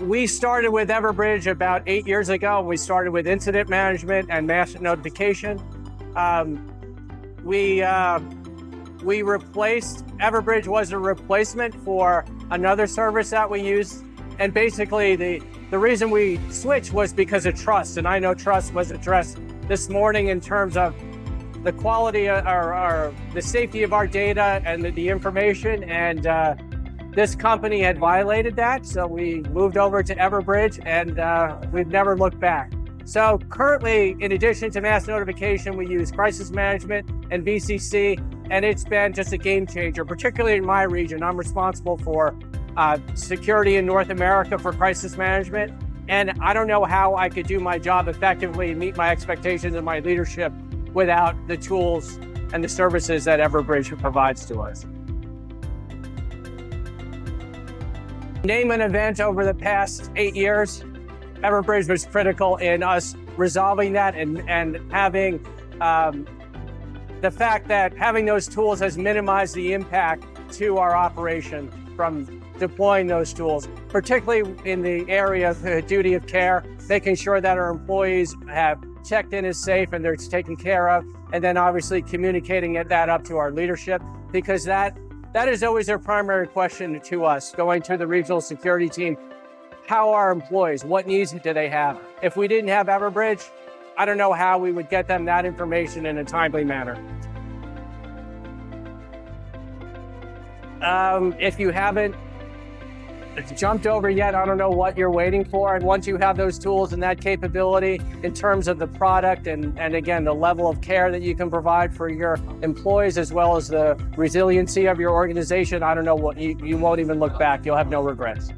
We started with Everbridge about 8 years ago. We started with incident management and mass notification. We replaced, Everbridge was a replacement for another service that we used. And basically the reason we switched was because of trust. And I know trust was addressed this morning in terms of the quality or the safety of our data and the information. And this company had violated that. So we moved over to Everbridge and we've never looked back. So currently, in addition to mass notification, we use crisis management and VCC, and it's been just a game changer, particularly in my region. I'm responsible for security in North America for crisis management, and I don't know how I could do my job effectively and meet my expectations and my leadership without the tools and the services that Everbridge provides to us. Name an event over the past 8 years. Everbridge was critical in us resolving that and having the fact that having those tools has minimized the impact to our operation from deploying those tools, particularly in the area of the duty of care, making sure that our employees have checked in as safe and they're taken care of, and then obviously communicating that up to our leadership, because that is always their primary question to us, going to the regional security team. How are employees? What needs do they have? If we didn't have Everbridge, I don't know how we would get them that information in a timely manner. If you haven't jumped over yet, I don't know what you're waiting for. And once you have those tools and that capability in terms of the product and again, the level of care that you can provide for your employees, as well as the resiliency of your organization, I don't know what you won't even look back. You'll have no regrets.